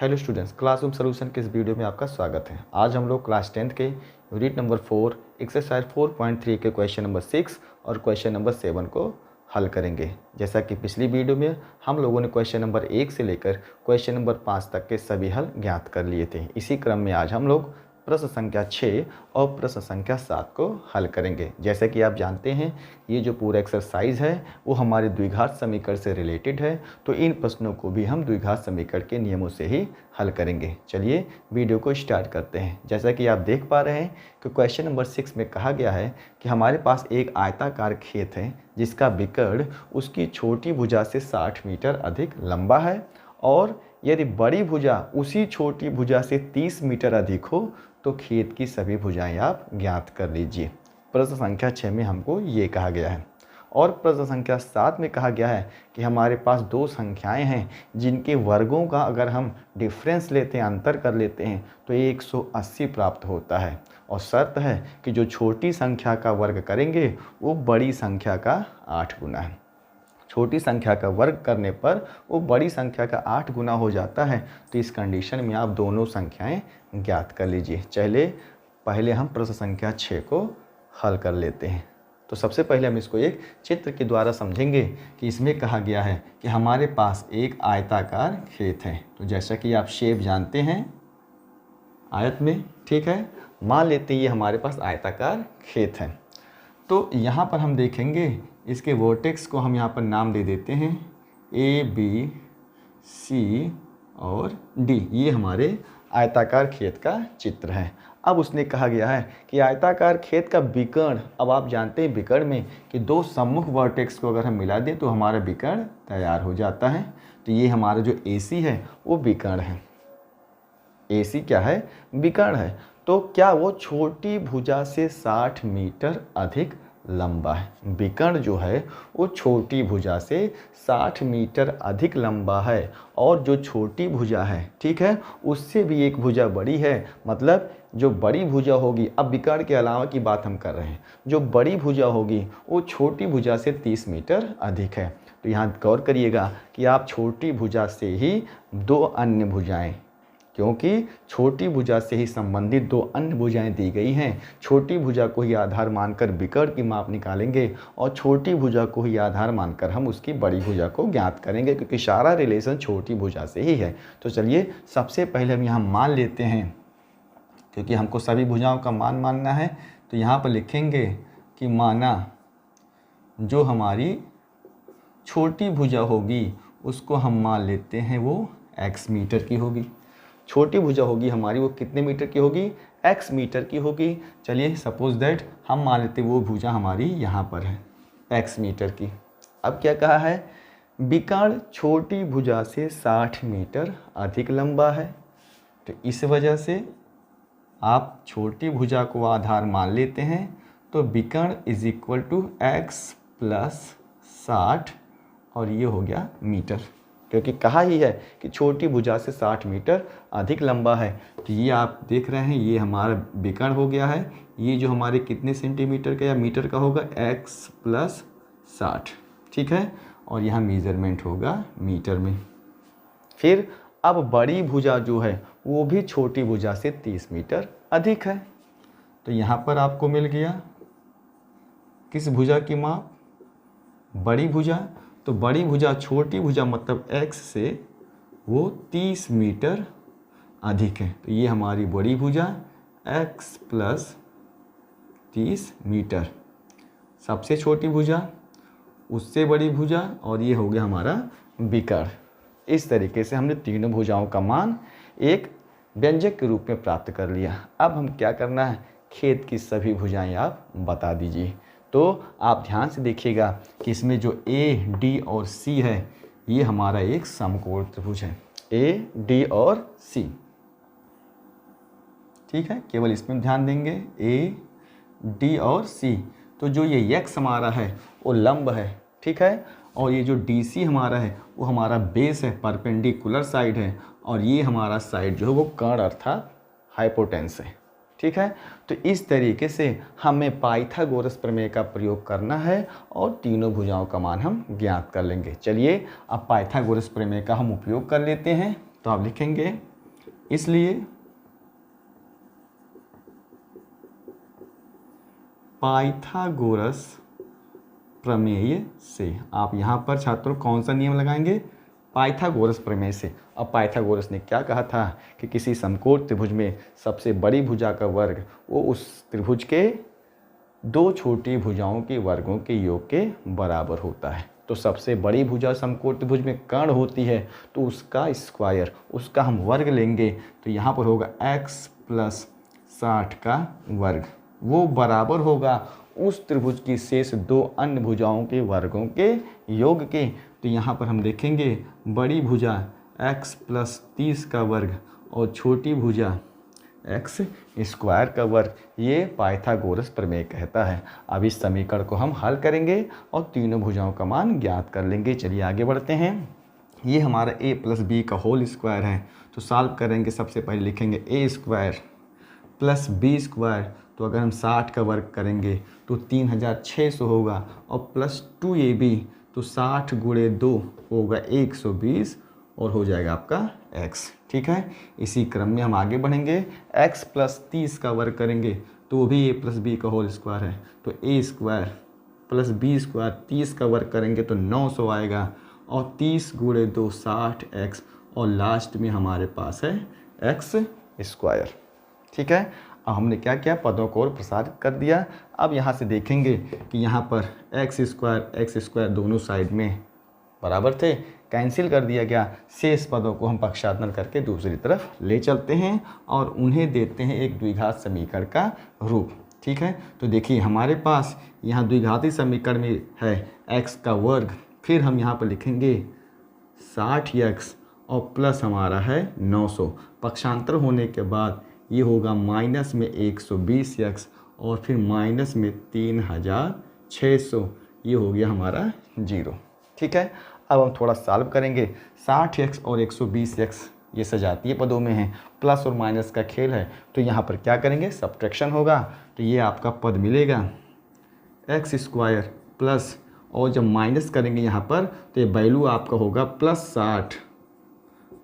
Hello students, classroom solution के इस video में आपका स्वागत है। आज हम लोग क्लास 10th के यूनिट नंबर 4 एक्सरसाइज 4.3 के क्वेश्चन नंबर 6 और क्वेश्चन नंबर 7 को हल करेंगे। जैसा कि पिछली वीडियो में हम लोगों ने क्वेश्चन नंबर 1 से लेकर क्वेश्चन नंबर 5 तक के सभी हल ज्ञात कर लिए थे। इसी क्रम में आज हम लोग प्रश्न संख्या 6 और प्रश्न संख्या 7 को हल करेंगे। जैसे कि आप जानते हैं, ये जो पूरा एक्सरसाइज है वो हमारे द्विघात समीकरण से रिलेटेड है, तो इन प्रश्नों को भी हम द्विघात समीकरण के नियमों से ही हल करेंगे। चलिए वीडियो को स्टार्ट करते हैं। जैसा कि आप देख पा रहे हैं कि क्वेश्चन नंबर 6 में कहा गया है कि हमारे पास एक आयताकार खेत है जिसका विकर्ण उसकी छोटी भुजा से 60 मीटर अधिक लंबा है, और यदि बड़ी भुजा उसी छोटी भुजा से 30 मीटर अधिक हो तो खेत की सभी भुजाएं आप ज्ञात कर लीजिए। प्रश्न संख्या 6 में हमको ये कहा गया है। और प्रश्न संख्या 7 में कहा गया है कि हमारे पास दो संख्याएं हैं जिनके वर्गों का अगर हम डिफरेंस लेते हैं, अंतर कर लेते हैं, तो ये 180 प्राप्त होता है। और शर्त है कि जो छोटी संख्या का वर्ग करेंगे वो बड़ी संख्या का 8 गुना है। छोटी संख्या का वर्ग करने पर वो बड़ी संख्या का 8 गुना हो जाता है। तो इस कंडीशन में आप दोनों संख्याएं ज्ञात कर लीजिए। चलिए पहले हम प्रश्न संख्या 6 को हल कर लेते हैं। तो सबसे पहले हम इसको एक चित्र के द्वारा समझेंगे कि इसमें कहा गया है कि हमारे पास एक आयताकार खेत है। तो जैसा कि आप शेप जानते हैं आयत में, ठीक है, मान लेते हैं ये हमारे पास आयताकार खेत है। तो यहाँ पर हम देखेंगे इसके वर्टेक्स को हम यहाँ पर नाम दे देते हैं A, B, C और D। ये हमारे आयताकार खेत का चित्र है। अब उसने कहा गया है कि आयताकार खेत का विकर्ण, अब आप जानते हैं विकर्ण में कि दो सम्मुख वर्टेक्स को अगर हम मिला दें तो हमारा विकर्ण तैयार हो जाता है। तो ये हमारा जो AC है वो विकर्ण है। AC क्या है? विकर्ण है। तो क्या वो छोटी भुजा से 60 मीटर अधिक लंबा है? विकर्ण जो है वो छोटी भुजा से 60 मीटर अधिक लंबा है, और जो छोटी भुजा है, ठीक है, उससे भी एक भुजा बड़ी है। मतलब जो बड़ी भुजा होगी, अब विकर्ण के अलावा की बात हम कर रहे हैं, जो बड़ी भुजा होगी वो छोटी भुजा से 30 मीटर अधिक है। तो यहाँ गौर करिएगा कि आप छोटी भुजा से ही दो अन्य भुजाएं, क्योंकि छोटी भुजा से ही संबंधित दो अन्य भुजाएं दी गई हैं, छोटी भुजा को ही आधार मानकर विकर्ण की माप निकालेंगे और छोटी भुजा को ही आधार मानकर हम उसकी बड़ी भुजा को ज्ञात करेंगे, क्योंकि सारा रिलेशन छोटी भुजा से ही है। तो चलिए सबसे पहले हम यहाँ मान लेते हैं, क्योंकि हमको सभी भुजाओं का मान मानना है। तो यहाँ पर लिखेंगे कि माना जो हमारी छोटी भुजा होगी उसको हम मान लेते हैं वो x मीटर की होगी। छोटी भुजा होगी हमारी वो कितने मीटर की होगी? x मीटर की होगी। चलिए सपोज दैट हम मान लेते वो भुजा हमारी यहाँ पर है x मीटर की। अब क्या कहा है? विकर्ण छोटी भुजा से 60 मीटर अधिक लंबा है। तो इस वजह से आप छोटी भुजा को आधार मान लेते हैं, तो विकर्ण is equal to x plus 60, और ये हो गया मीटर, क्योंकि कहा ही है कि छोटी भुजा से 60 मीटर अधिक लंबा है। तो ये आप देख रहे हैं ये हमारा विकर्ण हो गया है। ये जो हमारे कितने सेंटीमीटर का या मीटर का होगा? x प्लस 60, ठीक है, और यहाँ मेजरमेंट होगा मीटर में। फिर अब बड़ी भुजा जो है वो भी छोटी भुजा से 30 मीटर अधिक है। तो यहाँ पर आपको मिल गया किस भुजा की माप? बड़ी भुजा। तो बड़ी भुजा छोटी भुजा मतलब x से वो 30 मीटर अधिक है। तो ये हमारी बड़ी भुजा x प्लस 30 मीटर। सबसे छोटी भुजा, उससे बड़ी भुजा, और ये हो गया हमारा विकर्ण। इस तरीके से हमने तीनों भुजाओं का मान एक व्यंजक के रूप में प्राप्त कर लिया। अब हम क्या करना है? खेत की सभी भुजाएं आप बता दीजिए। तो आप ध्यान से देखिएगा कि इसमें जो A, D और C है ये हमारा एक समकोण त्रिभुज है, A, D और C, ठीक है। केवल इसमें ध्यान देंगे A, D और C। तो जो ये x हमारा है वो लंब है, ठीक है, और ये जो DC हमारा है वो हमारा बेस है, परपेंडिकुलर साइड है, और ये हमारा साइड जो है वो कर्ण अर्थात हाइपोटेन्स है, ठीक है। तो इस तरीके से हमें पाइथागोरस प्रमेय का प्रयोग करना है और तीनों भुजाओं का मान हम ज्ञात कर लेंगे। चलिए अब पाइथागोरस प्रमेय का हम उपयोग कर लेते हैं। तो आप लिखेंगे इसलिए पाइथागोरस प्रमेय से, आप यहाँ पर छात्रों कौन सा नियम लगाएंगे? पाइथागोरस प्रमेय से। अब पाइथागोरस ने क्या कहा था कि किसी समकोण त्रिभुज में सबसे बड़ी भुजा का वर्ग वो उस त्रिभुज के दो छोटी भुजाओं के वर्गों के योग के बराबर होता है। तो सबसे बड़ी भुजा समकोण त्रिभुज में कर्ण होती है तो उसका स्क्वायर, उसका हम वर्ग लेंगे तो यहाँ पर होगा x + 60 का वर्ग, वो बराबर होगा उस त्रिभुज की शेष दो अन्य भुजाओं के वर्गों के योग के। तो यहाँ पर हम देखेंगे बड़ी भुजा x + 30 का वर्ग और छोटी भुजा x² का वर्ग, ये पाइथागोरस प्रमेय कहता है। अब इस समीकरण को हम हल करेंगे और तीनों भुजाओं का मान ज्ञात कर लेंगे। चलिए आगे बढ़ते हैं। ये हमारा a + b का होल स्क्वायर है, तो सॉल्व करेंगे। सबसे पहले लिखेंगे a² + b², तो अगर हम 60 का वर्ग करेंगे तो 3600 होगा, और +2ab, तो 60 × 2 होगा 120 और हो जाएगा आपका x। ठीक है, इसी क्रम में हम आगे बढ़ेंगे। x + 30 का वर्ग करेंगे तो वो भी a + b का होल स्क्वायर है, तो a² + b², 30 का वर्ग करेंगे तो 900 आएगा, और 30 × 2 60x, और लास्ट में हमारे पास है x²। ठीक है, अब हमने क्या किया, पदों को और प्रसारित कर दिया। अब यहाँ से देखेंगे कि यहाँ पर x² दोनों साइड में बराबर थे, कैंसिल कर दिया गया। शेष पदों को हम पक्षांतर करके दूसरी तरफ ले चलते हैं और उन्हें देते हैं एक द्विघात समीकरण का रूप। ठीक है, तो देखिए हमारे पास यहाँ द्विघाती समीकरण में है x का वर्ग, फिर हम यहाँ पर लिखेंगे 60x और प्लस हमारा है 900। पक्षांतर होने के बाद ये होगा माइनस में 120x और फिर माइनस में 3600, ये हो गया हमारा 0। ठीक है, अब हम थोड़ा सॉल्व करेंगे। 60x और 120x ये सजातीय पदों में हैं, प्लस और माइनस का खेल है, तो यहाँ पर क्या करेंगे, सब्ट्रैक्शन होगा। तो ये आपका पद मिलेगा x² प्लस, और जब माइनस करेंगे यहाँ पर तो ये वैल्यू आपका होगा +60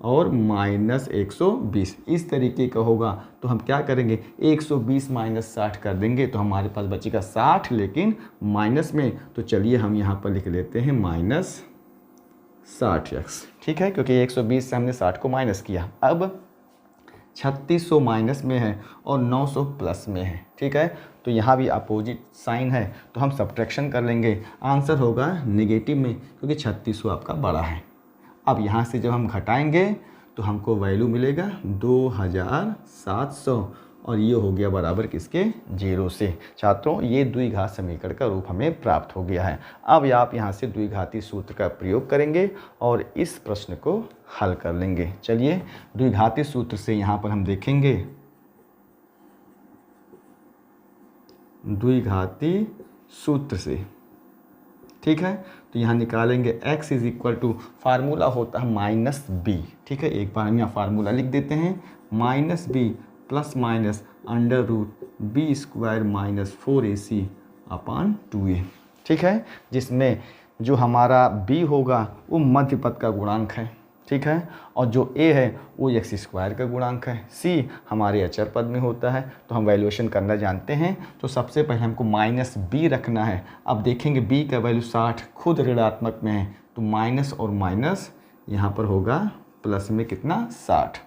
और -120, इस तरीके का होगा। तो हम क्या करेंगे, 120 - 60 कर देंगे तो हमारे पास बचेगा 60, लेकिन माइनस में। तो चलिए हम यहाँ पर लिख लेते हैं -60x। ठीक है, क्योंकि 120 से हमने 60 को माइनस किया। अब 3600 माइनस में है और 900 प्लस में है। ठीक है, तो यहाँ भी अपोजिट साइन है, तो हम सब्ट्रैक्शन कर लेंगे। आंसर होगा नेगेटिव में, क्योंकि 3600 आपका बड़ा है। अब यहाँ से जब हम घटाएंगे तो हमको वैल्यू मिलेगा 2700, और ये हो गया बराबर किसके, 0 से। छात्रों, ये द्विघात समीकरण का रूप हमें प्राप्त हो गया है। अब आप यहाँ से द्विघाती सूत्र का प्रयोग करेंगे और इस प्रश्न को हल कर लेंगे। चलिए द्विघाती सूत्र से यहाँ पर हम देखेंगे, द्विघाती सूत्र से। ठीक है, तो यहाँ निकालेंगे x = फार्मूला होता है -b। ठीक है, एक बार हम यहाँ फार्मूला लिख देते हैं, -b + √b² - 4ac/2a। ठीक है, जिसमें जो हमारा b होगा वो मध्य पद का गुणांक है। ठीक है, और जो a है वो x² का गुणांक है। c हमारे अचर पद में होता है, तो हम वैल्यूएशन करना जानते हैं। तो सबसे पहले हमको -b रखना है। अब देखेंगे b का वैल्यू 60 खुद ऋणात्मक में है, तो माइनस और माइनस यहाँ पर होगा प्लस में कितना, 60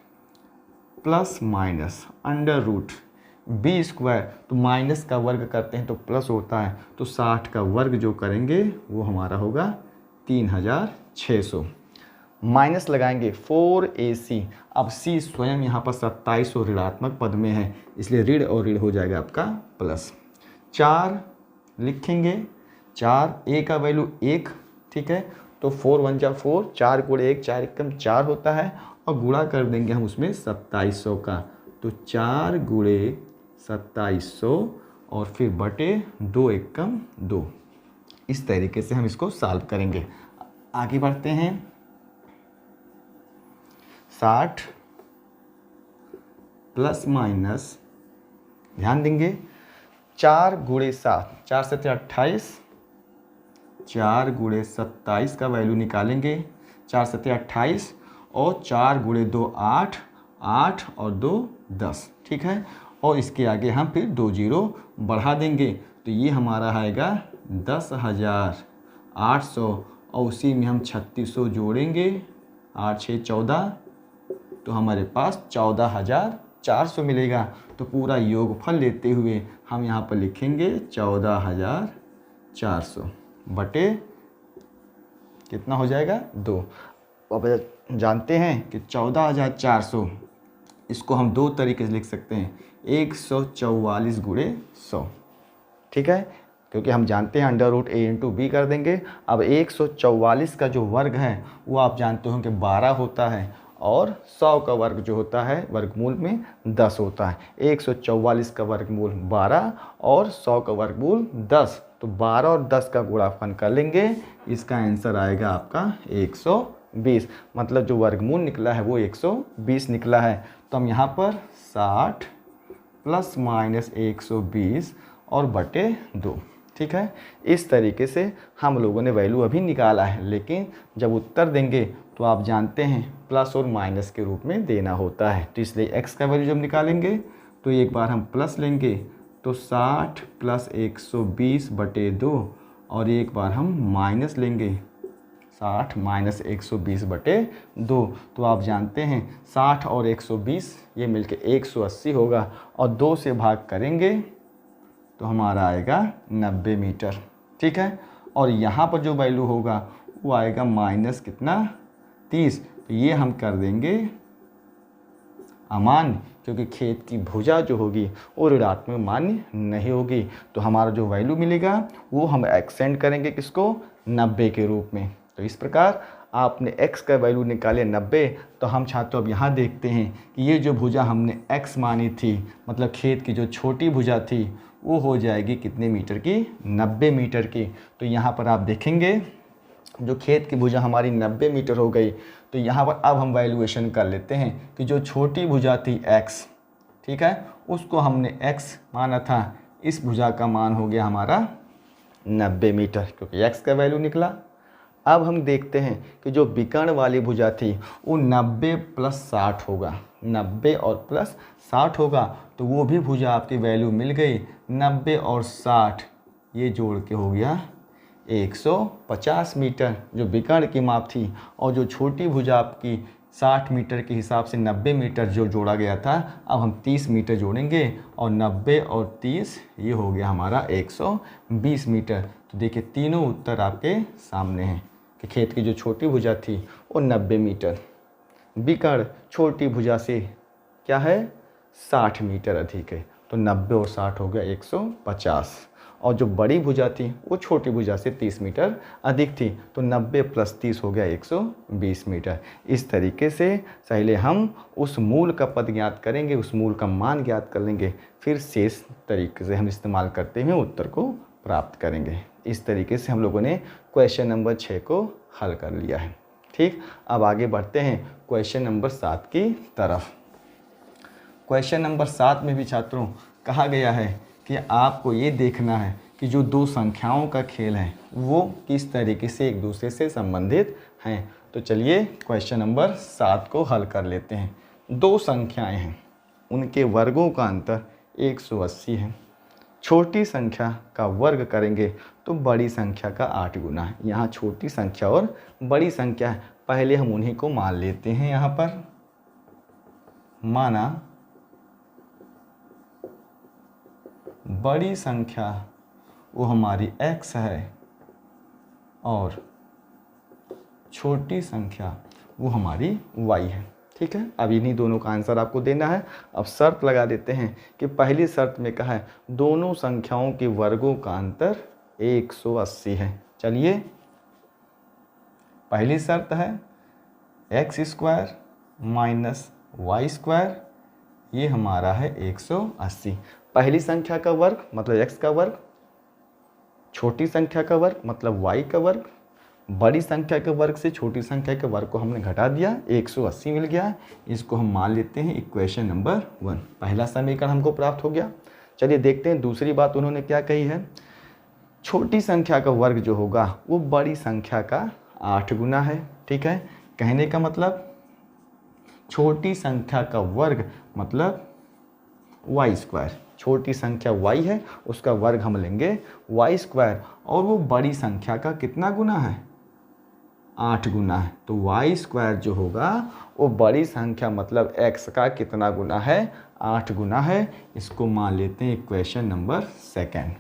प्लस माइनस √b², तो माइनस का वर्ग करते हैं तो प्लस होता है, तो 60 का वर्ग जो करेंगे वो हमारा होगा 3600। माइनस लगाएंगे 4ac। अब c स्वयं यहाँ पर 2700 ऋणात्मक पद में है, इसलिए ऋण और ऋण हो जाएगा आपका प्लस। 4 लिखेंगे, 4 a का वैल्यू 1। ठीक है, तो 4 × 1 = 4, 4 × 1 4 × 4 होता है, और गुणा कर देंगे हम उसमें 2700 का, तो 4 × 2700 और फिर बटे 2 × 1 = 2। इस तरीके से हम इसको सॉल्व करेंगे। आगे बढ़ते हैं। 60 प्लस माइनस, ध्यान देंगे, 4 × 7, 4 × 7 = 28, 4 × 27 का वैल्यू निकालेंगे, 4 × 7 = 28, और 4 × 2 = 8, 8 और 2 10, ठीक है। और इसके आगे हम फिर 2 जीरो बढ़ा देंगे तो ये हमारा आएगा 10,800 और उसी में हम 3600 जोड़ेंगे, 8 6 14, तो हमारे पास 14,400 मिलेगा। तो पूरा योगफल लेते हुए हम यहाँ पर लिखेंगे 14,400 बटे कितना हो जाएगा 2। अब जानते हैं कि 14,400 इसको हम दो तरीके से लिख सकते हैं, 144 गुणे 100, ठीक है, क्योंकि हम जानते हैं अंडर रूट ए इंटू बी कर देंगे। अब 144 का जो वर्ग है वो आप जानते हो कि 12 होता है और 100 का वर्ग जो होता है वर्गमूल में 10 होता है। 144 का वर्गमूल 12 और 100 का वर्गमूल 10, तो 12 और 10 का गुणाफल कर लेंगे, इसका आंसर आएगा आपका 120। मतलब जो वर्गमूल निकला है वो 120 निकला है। तो हम यहाँ पर 60 प्लस माइनस 120 और बटे 2, ठीक है। इस तरीके से हम लोगों ने वैल्यू अभी निकाला है, लेकिन जब उत्तर देंगे तो आप जानते हैं प्लस और माइनस के रूप में देना होता है। तो इसलिए x का वैल्यू जब निकालेंगे तो एक बार हम प्लस लेंगे तो 60 प्लस 120 बटे 2 और एक बार हम माइनस लेंगे 60 माइनस 120 बटे 2। तो आप जानते हैं 60 और 120 ये मिलके 180 होगा और 2 से भाग करेंगे तो हमारा आएगा 90 मीटर, ठीक है। और यहाँ पर जो वैल्यू होगा वो आएगा माइनस कितना 30, तो ये हम कर देंगे अमान्य, क्योंकि खेत की भुजा जो होगी वो ऋणात्मक मान्य नहीं होगी। तो हमारा जो वैल्यू मिलेगा वो हम एक्सटेंड करेंगे किसको 90 के रूप में। तो इस प्रकार आपने x का वैल्यू निकाले 90। तो हम छात्र अब यहाँ देखते हैं कि ये जो भुजा हमने x मानी थी, मतलब खेत की जो छोटी भुजा थी वो हो जाएगी कितने मीटर की 90 मीटर की। तो यहाँ पर आप देखेंगे जो खेत की भुजा हमारी 90 मीटर हो गई। तो यहाँ पर अब हम वैल्यूएशन कर लेते हैं कि जो छोटी भुजा थी x, ठीक है, उसको हमने x माना था, इस भुजा का मान हो गया हमारा 90 मीटर क्योंकि x का वैल्यू निकला। अब हम देखते हैं कि जो विकर्ण वाली भुजा थी वो 90 प्लस 60 होगा, 90 और प्लस 60 होगा, तो वो भी भुजा आपकी वैल्यू मिल गई। 90 और 60 ये जोड़ के हो गया 150 मीटर जो विकर्ण की माप थी, और जो छोटी भुजा आपकी 60 मीटर के हिसाब से 90 मीटर जो जोड़ा गया था, अब हम 30 मीटर जोड़ेंगे और 90 और 30 ये हो गया हमारा 120 मीटर। तो देखिए तीनों उत्तर आपके सामने हैं कि खेत की जो छोटी भुजा थी वो 90 मीटर, विकर्ण छोटी भुजा से क्या है 60 मीटर अधिक है, तो 90 और 60 हो गया 150, और जो बड़ी भुजा थी वो छोटी भुजा से 30 मीटर अधिक थी, तो 90 प्लस 30 हो गया 120 मीटर। इस तरीके से पहले हम उस मूल का पद ज्ञात करेंगे, उस मूल का मान ज्ञात कर लेंगे, फिर शेष तरीके से हम इस्तेमाल करते हुए उत्तर को प्राप्त करेंगे। इस तरीके से हम लोगों ने क्वेश्चन नंबर 6 को हल कर लिया है। ठीक, अब आगे बढ़ते हैं क्वेश्चन नंबर 7 की तरफ। क्वेश्चन नंबर 7 में भी छात्रों कहा गया है कि आपको ये देखना है कि जो दो संख्याओं का खेल है वो किस तरीके से एक दूसरे से संबंधित हैं। तो चलिए क्वेश्चन नंबर 7 को हल कर लेते हैं। दो संख्याएं हैं, उनके वर्गों का अंतर 180 है। छोटी संख्या का वर्ग करेंगे तो बड़ी संख्या का 8 गुना है। यहाँ छोटी संख्या और बड़ी संख्या है, पहले हम उन्हीं को मान लेते हैं। यहाँ पर माना बड़ी संख्या वो हमारी x है और छोटी संख्या वो हमारी y है। ठीक है, अब इन्हीं दोनों का आंसर आपको देना है। अब शर्त लगा देते हैं कि पहली शर्त में कहा है दोनों संख्याओं के वर्गों का अंतर 180 है। चलिए, पहली शर्त है x square minus y square, ये हमारा है 180। पहली संख्या का वर्ग मतलब x का वर्ग, छोटी संख्या का वर्ग मतलब y का वर्ग, बड़ी संख्या के वर्ग से छोटी संख्या के वर्ग को हमने घटा दिया, 180 मिल गया। इसको हम मान लेते हैं इक्वेशन नंबर 1। पहला समीकरण हमको प्राप्त हो गया। चलिए देखते हैं दूसरी बात उन्होंने क्या कही है। छोटी संख्या का वर्ग जो होगा वो बड़ी संख्या का 8 गुना है। ठीक है, कहने का मतलब छोटी संख्या का वर्ग मतलब वाई स्क्वायर। छोटी संख्या y है, उसका वर्ग हम लेंगे वाई स्क्वायर, और वो बड़ी संख्या का कितना गुना है, 8 गुना है। तो वाई स्क्वायर जो होगा वो बड़ी संख्या मतलब x का कितना गुना है, 8 गुना है। इसको मान लेते हैं इक्वेशन नंबर 2।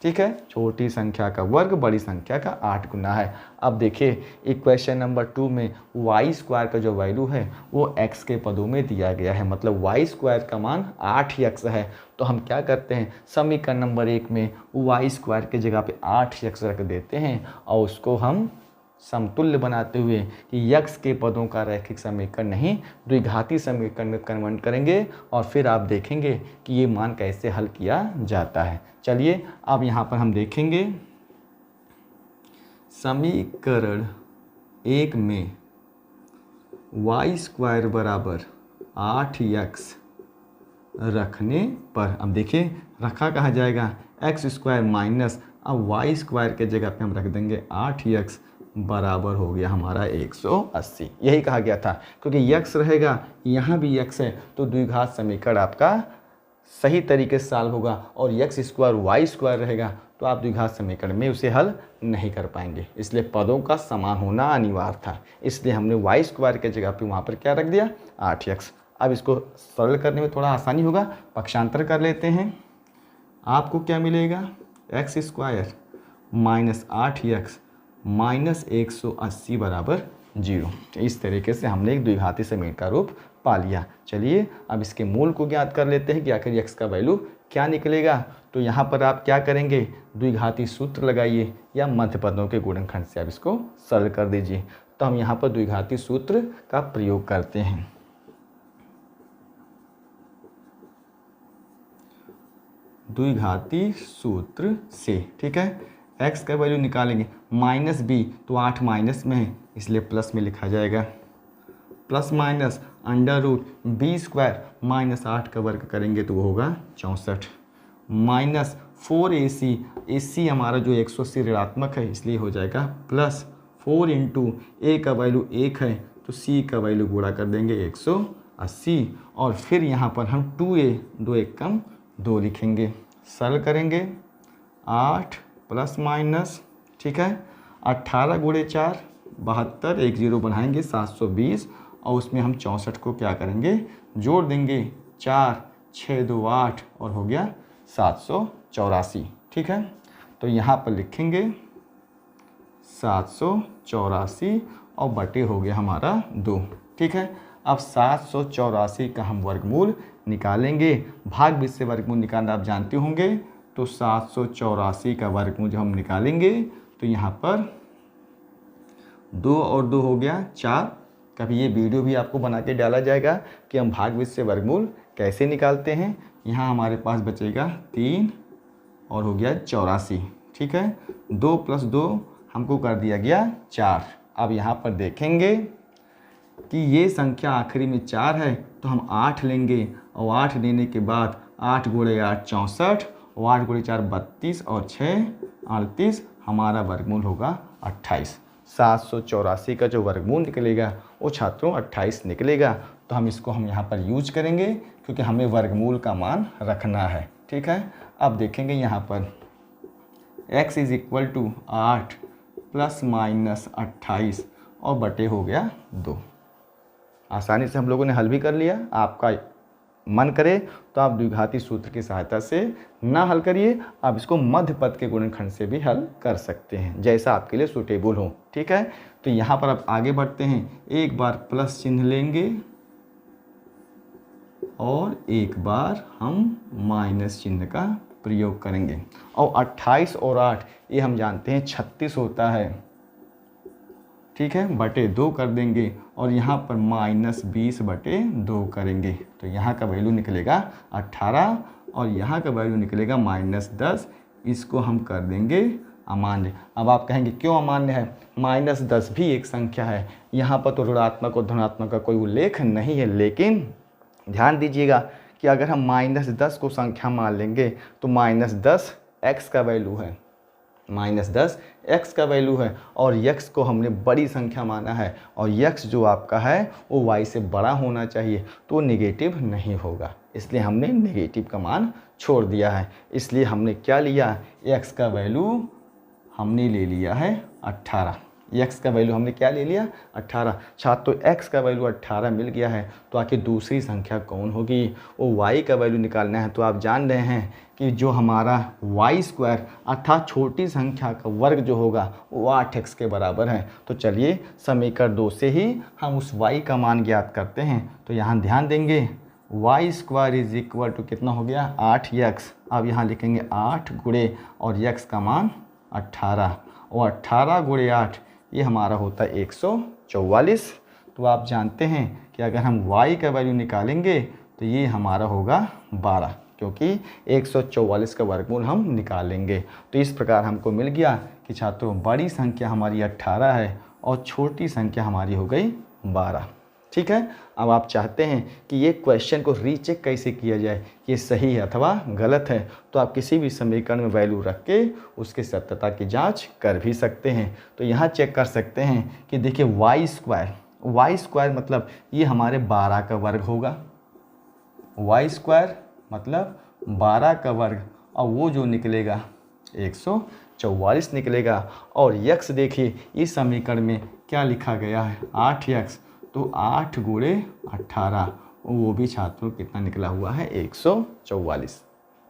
ठीक है, छोटी संख्या का वर्ग बड़ी संख्या का 8 गुना है। अब देखिए इक्वेशन नंबर 2 में वाई स्क्वायर का जो वैल्यू है वो x के पदों में दिया गया है, मतलब वाई स्क्वायर का मान 8x है। तो हम क्या करते हैं, समीकरण नंबर 1 में वाई स्क्वायर की जगह पे 8x रख देते हैं और उसको हम समतुल्य बनाते हुए कि यक्स के पदों का रैखिक समीकरण नहीं द्विघाती समीकरण में कन्वर्ट करेंगे, और फिर आप देखेंगे कि ये मान कैसे हल किया जाता है। चलिए अब यहाँ पर हम देखेंगे समीकरण 1 में वाई स्क्वायर बराबर 8x रखने पर, अब देखिए रखा कहाँ जाएगा, एक्स स्क्वायर माइनस, अब वाई स्क्वायर के जगह पे हम रख देंगे 8x बराबर हो गया हमारा 180। यही कहा गया था, क्योंकि यक्स रहेगा यहाँ भी यक्स है तो द्विघात समीकरण आपका सही तरीके से सॉल्व होगा, और यक्स स्क्वायर वाई स्क्वायर रहेगा तो आप द्विघात समीकरण में उसे हल नहीं कर पाएंगे। इसलिए पदों का समान होना अनिवार्य था, इसलिए हमने वाई स्क्वायर के जगह पे वहाँ पर क्या रख दिया, 8x। अब इसको सरल करने में थोड़ा आसानी होगा, पक्षांतर कर लेते हैं। आपको क्या मिलेगा, x square minus 8x minus 180 बराबर 0। इस तरीके से हमने एक द्विघाती समीकरण का रूप पा लिया। चलिए अब इसके मूल को ज्ञात कर लेते हैं कि आखिर x का वैल्यू क्या निकलेगा। तो यहाँ पर आप क्या करेंगे, द्विघाती सूत्र लगाइए या मध्य पदों के गुणनखंड से आप इसको सरल कर दीजिए। तो हम यहाँ पर द्विघाती सूत्र का प्रयोग करते हैं। द्विघाती सूत्र से, ठीक है, x का वैल्यू निकालेंगे, माइनस b तो 8 माइनस में है इसलिए प्लस में लिखा जाएगा, plus minus under root b square minus 8 का वर्ग करेंगे तो वो होगा 64, माइनस 4ac, ac हमारा जो 180 ऋणात्मक है इसलिए हो जाएगा प्लस 4 इंटू a का वैल्यू 1 है तो c का वैल्यू गुणा कर देंगे 180, और फिर यहाँ पर हम 2a 2 1 कम 2 लिखेंगे, सरल करेंगे 8 प्लस माइनस, ठीक है, 18 गुणे 4 72, 1 0 बनाएंगे 720, और उसमें हम 64 को क्या करेंगे, जोड़ देंगे, 4 6 2 8 और हो गया 784। ठीक है, तो यहाँ पर लिखेंगे 784 और बटे हो गया हमारा 2। ठीक है, अब 784 का हम वर्गमूल निकालेंगे। भाग बीच से वर्गमूल निकालना आप जानते होंगे, तो 784 का वर्गमूल जब हम निकालेंगे तो यहाँ पर 2 और 2 हो गया 4। कभी ये वीडियो भी आपको बना के डाला जाएगा कि हम भाग बीच से वर्गमूल कैसे निकालते हैं। यहाँ हमारे पास बचेगा 3 और हो गया 84। ठीक है, 2 + 2 हमको कर दिया गया 4। अब यहाँ पर देखेंगे कि ये संख्या आखिरी में 4 है तो हम 8 लेंगे, और 8 लेने के बाद 8 × 8 64 और 8 × 4 32 और 6 38, हमारा वर्गमूल होगा 28। 784 का जो वर्गमूल निकलेगा वो छात्रों 28 निकलेगा। तो हम इसको यहाँ पर यूज करेंगे क्योंकि हमें वर्गमूल का मान रखना है। ठीक है, अब देखेंगे यहाँ पर x = 8 ± 28 और बटे हो गया 2। आसानी से हम लोगों ने हल भी कर लिया। आपका मन करे तो आप द्विघाती सूत्र की सहायता से ना हल करिए, आप इसको मध्य पद के गुणनखंड से भी हल कर सकते हैं, जैसा आपके लिए सूटेबल हो। ठीक है, तो यहाँ पर आप आगे बढ़ते हैं। एक बार प्लस चिन्ह लेंगे और एक बार हम माइनस चिन्ह का प्रयोग करेंगे, और 28 और 8 ये हम जानते हैं 36 होता है। ठीक है, बटे 2 कर देंगे और यहाँ पर -20/2 करेंगे तो यहाँ का वैल्यू निकलेगा 18 और यहाँ का वैल्यू निकलेगा -10। इसको हम कर देंगे अमान्य। अब आप कहेंगे क्यों अमान्य है, -10 भी एक संख्या है। यहाँ पर तो ऋणात्मक और धनात्मक का कोई उल्लेख नहीं है, लेकिन ध्यान दीजिएगा कि अगर हम -10 को संख्या मान लेंगे तो -10 x का वैल्यू है, -10 x का वैल्यू है और x को हमने बड़ी संख्या माना है और x जो आपका है वो y से बड़ा होना चाहिए, तो नेगेटिव नहीं होगा, इसलिए हमने नेगेटिव का मान छोड़ दिया है। इसलिए हमने क्या लिया, x का वैल्यू हमने ले लिया है 18। x का वैल्यू हमने क्या ले लिया, 18। छात्र, तो x का वैल्यू 18 मिल गया है, तो आखिर दूसरी संख्या कौन होगी, वो y का वैल्यू निकालना है। तो आप जान रहे हैं कि जो हमारा y² अर्थात छोटी संख्या का वर्ग जो होगा वो 8x के बराबर है। तो चलिए समीकरण 2 से ही हम उस y का मान ज्ञात करते हैं। तो यहाँ ध्यान देंगे, y² इज इक्वल टू कितना हो गया, 8x। अब यहाँ लिखेंगे 8 गुणे और x का मान 18 और 18 गुणे 8 ये हमारा होता है 144। तो आप जानते हैं कि अगर हम y का वैल्यू निकालेंगे तो ये हमारा होगा 12, क्योंकि 144 का वर्गमूल हम निकालेंगे। तो इस प्रकार हमको मिल गया कि छात्रों बड़ी संख्या हमारी 18 है और छोटी संख्या हमारी हो गई 12। ठीक है। अब आप चाहते हैं कि ये क्वेश्चन को रीचेक कैसे किया जाए, ये सही है अथवा गलत है, तो आप किसी भी समीकरण में वैल्यू रख के उसकी सत्यता की जांच कर भी सकते हैं। तो यहाँ चेक कर सकते हैं कि देखिए y² मतलब ये हमारे 12 का वर्ग होगा, y² मतलब 12 का वर्ग, और वो जो निकलेगा 144 निकलेगा। और x देखिए इस समीकरण में क्या लिखा गया है, 8x, तो 8 गुणे 18 वो भी छात्रों कितना निकला हुआ है, 144।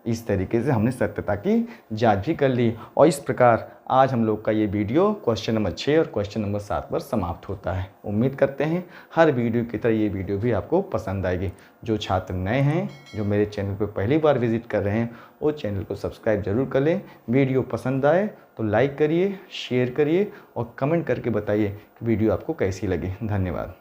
इस तरीके से हमने सत्यता की जांच भी कर ली। और इस प्रकार आज हम लोग का ये वीडियो क्वेश्चन नंबर 6 और क्वेश्चन नंबर 7 पर समाप्त होता है। उम्मीद करते हैं हर वीडियो की तरह ये वीडियो भी आपको पसंद आएगी। जो छात्र नए हैं, जो मेरे चैनल पर पहली बार विजिट कर रहे हैं, वो चैनल को सब्सक्राइब जरूर कर लें। वीडियो पसंद आए तो लाइक करिए, शेयर करिए और कमेंट करके बताइए कि वीडियो आपको कैसी लगी। धन्यवाद।